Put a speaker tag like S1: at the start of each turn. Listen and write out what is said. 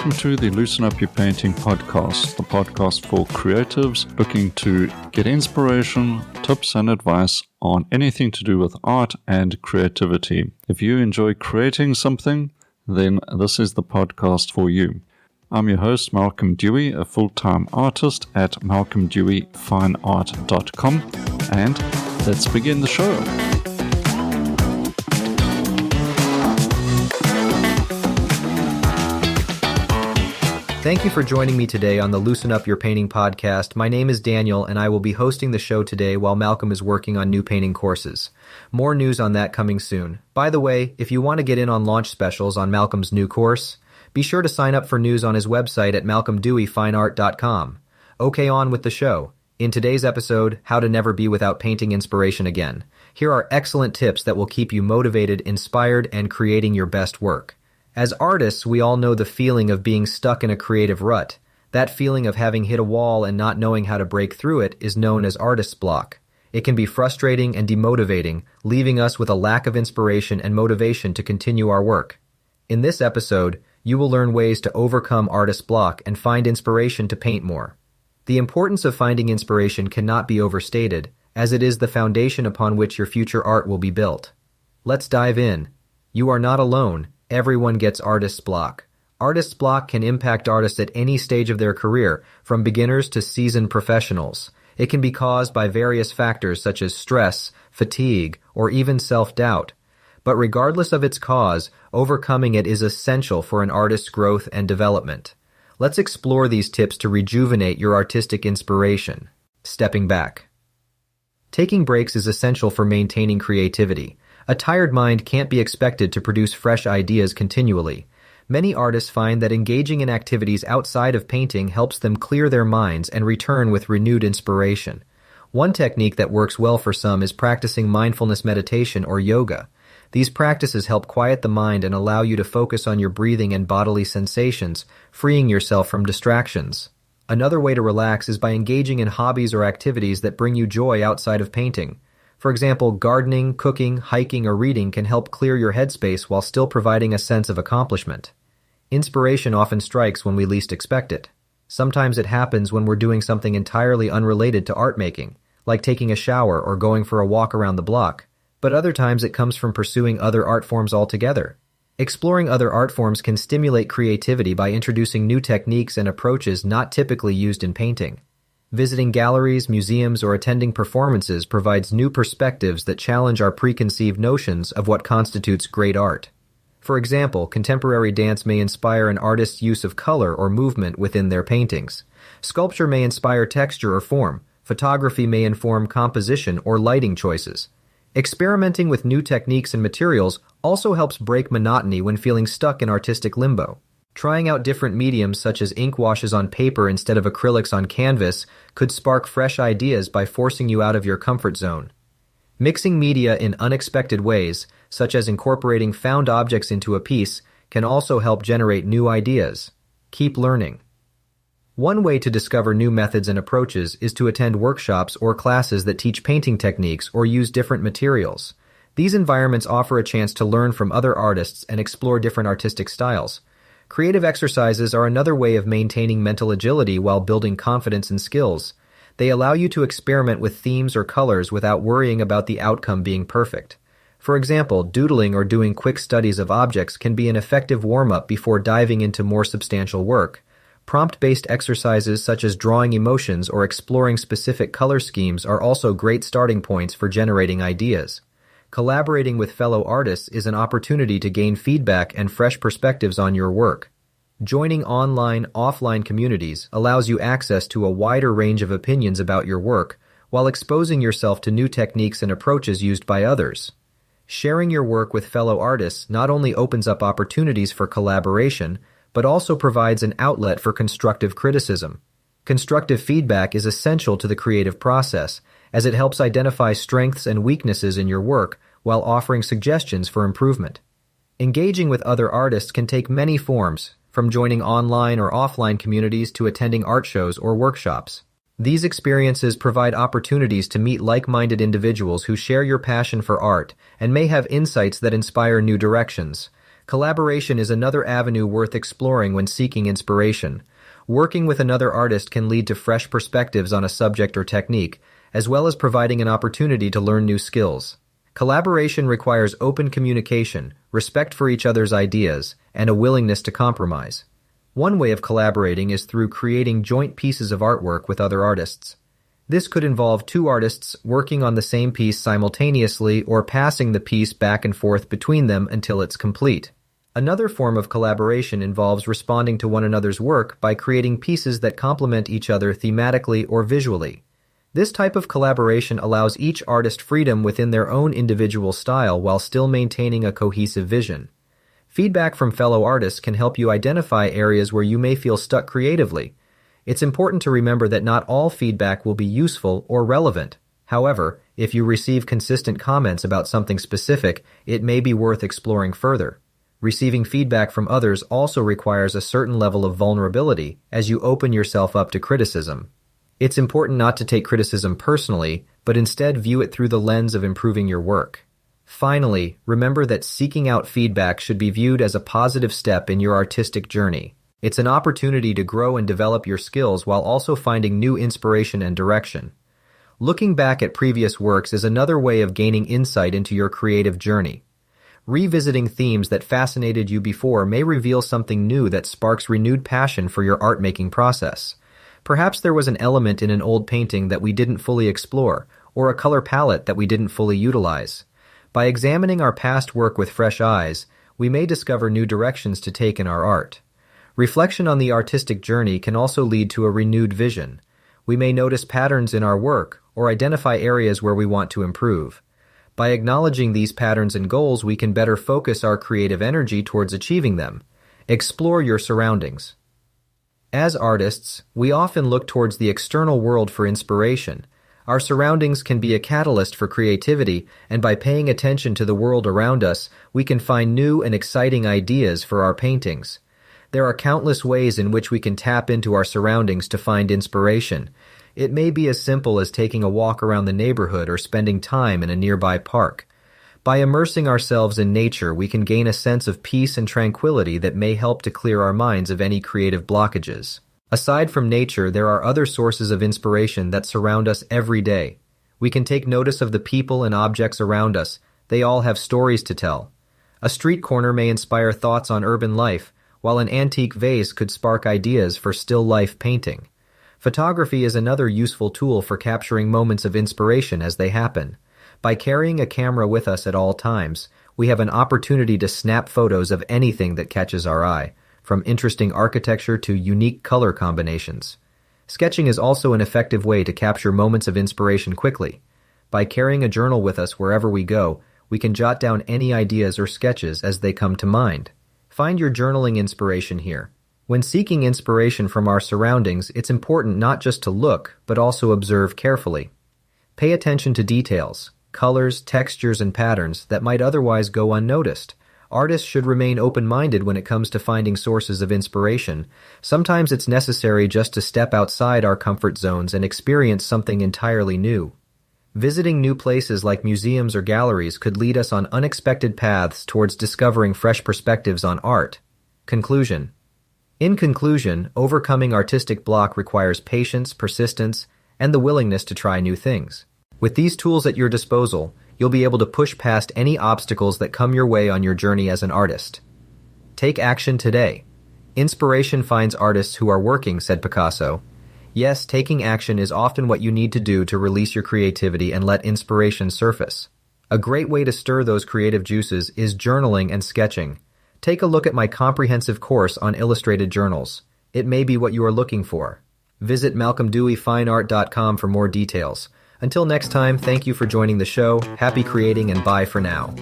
S1: Welcome to the Loosen Up Your Painting podcast, the podcast for creatives looking to get inspiration, tips, and advice on anything to do with art and creativity. If you enjoy creating something, then this is the podcast for you. I'm your host, Malcolm Dewey, a full-time artist at malcolmdeweyfineart.com, and let's begin the show.
S2: Thank you for joining me today on the Loosen Up Your Painting podcast. My name is Daniel, and I will be hosting the show today while Malcolm is working on new painting courses. More news on that coming soon. By the way, if you want to get in on launch specials on Malcolm's new course, be sure to sign up for news on his website at malcolmdeweyfineart.com. Okay, on with the show. In today's episode, How to Never Be Without Painting Inspiration Again. Here are excellent tips that will keep you motivated, inspired, and creating your best work. As artists, we all know the feeling of being stuck in a creative rut. That feeling of having hit a wall and not knowing how to break through it is known as artist's block. It can be frustrating and demotivating, leaving us with a lack of inspiration and motivation to continue our work. In this episode, you will learn ways to overcome artist's block and find inspiration to paint more. The importance of finding inspiration cannot be overstated, as it is the foundation upon which your future art will be built. Let's dive in. You are not alone. Everyone gets artist's block. Artist's block can impact artists at any stage of their career, from beginners to seasoned professionals. It can be caused by various factors such as stress, fatigue, or even self-doubt. But regardless of its cause, overcoming it is essential for an artist's growth and development. Let's explore these tips to rejuvenate your artistic inspiration. Stepping back. Taking breaks is essential for maintaining creativity. A tired mind can't be expected to produce fresh ideas continually. Many artists find that engaging in activities outside of painting helps them clear their minds and return with renewed inspiration. One technique that works well for some is practicing mindfulness meditation or yoga. These practices help quiet the mind and allow you to focus on your breathing and bodily sensations, freeing yourself from distractions. Another way to relax is by engaging in hobbies or activities that bring you joy outside of painting. For example, gardening, cooking, hiking, or reading can help clear your headspace while still providing a sense of accomplishment. Inspiration often strikes when we least expect it. Sometimes it happens when we're doing something entirely unrelated to art making, like taking a shower or going for a walk around the block. But other times it comes from pursuing other art forms altogether. Exploring other art forms can stimulate creativity by introducing new techniques and approaches not typically used in painting. Visiting galleries, museums, or attending performances provides new perspectives that challenge our preconceived notions of what constitutes great art. For example, contemporary dance may inspire an artist's use of color or movement within their paintings. Sculpture may inspire texture or form. Photography may inform composition or lighting choices. Experimenting with new techniques and materials also helps break monotony when feeling stuck in artistic limbo. Trying out different mediums such as ink washes on paper instead of acrylics on canvas could spark fresh ideas by forcing you out of your comfort zone. Mixing media in unexpected ways, such as incorporating found objects into a piece, can also help generate new ideas. Keep learning. One way to discover new methods and approaches is to attend workshops or classes that teach painting techniques or use different materials. These environments offer a chance to learn from other artists and explore different artistic styles. Creative exercises are another way of maintaining mental agility while building confidence and skills. They allow you to experiment with themes or colors without worrying about the outcome being perfect. For example, doodling or doing quick studies of objects can be an effective warm-up before diving into more substantial work. Prompt-based exercises such as drawing emotions or exploring specific color schemes are also great starting points for generating ideas. Collaborating with fellow artists is an opportunity to gain feedback and fresh perspectives on your work. Joining online, offline communities allows you access to a wider range of opinions about your work, while exposing yourself to new techniques and approaches used by others. Sharing your work with fellow artists not only opens up opportunities for collaboration, but also provides an outlet for constructive criticism. Constructive feedback is essential to the creative process, as it helps identify strengths and weaknesses in your work while offering suggestions for improvement. Engaging with other artists can take many forms, from joining online or offline communities to attending art shows or workshops. These experiences provide opportunities to meet like-minded individuals who share your passion for art and may have insights that inspire new directions. Collaboration is another avenue worth exploring when seeking inspiration. Working with another artist can lead to fresh perspectives on a subject or technique, as well as providing an opportunity to learn new skills. Collaboration requires open communication, respect for each other's ideas, and a willingness to compromise. One way of collaborating is through creating joint pieces of artwork with other artists. This could involve two artists working on the same piece simultaneously or passing the piece back and forth between them until it's complete. Another form of collaboration involves responding to one another's work by creating pieces that complement each other thematically or visually. This type of collaboration allows each artist freedom within their own individual style while still maintaining a cohesive vision. Feedback from fellow artists can help you identify areas where you may feel stuck creatively. It's important to remember that not all feedback will be useful or relevant. However, if you receive consistent comments about something specific, it may be worth exploring further. Receiving feedback from others also requires a certain level of vulnerability as you open yourself up to criticism. It's important not to take criticism personally, but instead view it through the lens of improving your work. Finally, remember that seeking out feedback should be viewed as a positive step in your artistic journey. It's an opportunity to grow and develop your skills while also finding new inspiration and direction. Looking back at previous works is another way of gaining insight into your creative journey. Revisiting themes that fascinated you before may reveal something new that sparks renewed passion for your art-making process. Perhaps there was an element in an old painting that we didn't fully explore, or a color palette that we didn't fully utilize. By examining our past work with fresh eyes, we may discover new directions to take in our art. Reflection on the artistic journey can also lead to a renewed vision. We may notice patterns in our work or identify areas where we want to improve. By acknowledging these patterns and goals, we can better focus our creative energy towards achieving them. Explore your surroundings. As artists, we often look towards the external world for inspiration. Our surroundings can be a catalyst for creativity, and by paying attention to the world around us, we can find new and exciting ideas for our paintings. There are countless ways in which we can tap into our surroundings to find inspiration. It may be as simple as taking a walk around the neighborhood or spending time in a nearby park. By immersing ourselves in nature, we can gain a sense of peace and tranquility that may help to clear our minds of any creative blockages. Aside from nature, there are other sources of inspiration that surround us every day. We can take notice of the people and objects around us. They all have stories to tell. A street corner may inspire thoughts on urban life, while an antique vase could spark ideas for still life painting. Photography is another useful tool for capturing moments of inspiration as they happen. By carrying a camera with us at all times, we have an opportunity to snap photos of anything that catches our eye, from interesting architecture to unique color combinations. Sketching is also an effective way to capture moments of inspiration quickly. By carrying a journal with us wherever we go, we can jot down any ideas or sketches as they come to mind. Find your journaling inspiration here. When seeking inspiration from our surroundings, it's important not just to look, but also observe carefully. Pay attention to details, colors, textures, and patterns that might otherwise go unnoticed. Artists should remain open-minded when it comes to finding sources of inspiration. Sometimes it's necessary just to step outside our comfort zones and experience something entirely new. Visiting new places like museums or galleries could lead us on unexpected paths towards discovering fresh perspectives on art. Conclusion. In conclusion, overcoming artistic block requires patience, persistence, and the willingness to try new things. With these tools at your disposal, you'll be able to push past any obstacles that come your way on your journey as an artist. Take action today. Inspiration finds artists who are working, said Picasso. Yes, taking action is often what you need to do to release your creativity and let inspiration surface. A great way to stir those creative juices is journaling and sketching. Take a look at my comprehensive course on illustrated journals. It may be what you are looking for. Visit malcolmdeweyfineart.com for more details. Until next time, thank you for joining the show. Happy creating and bye for now.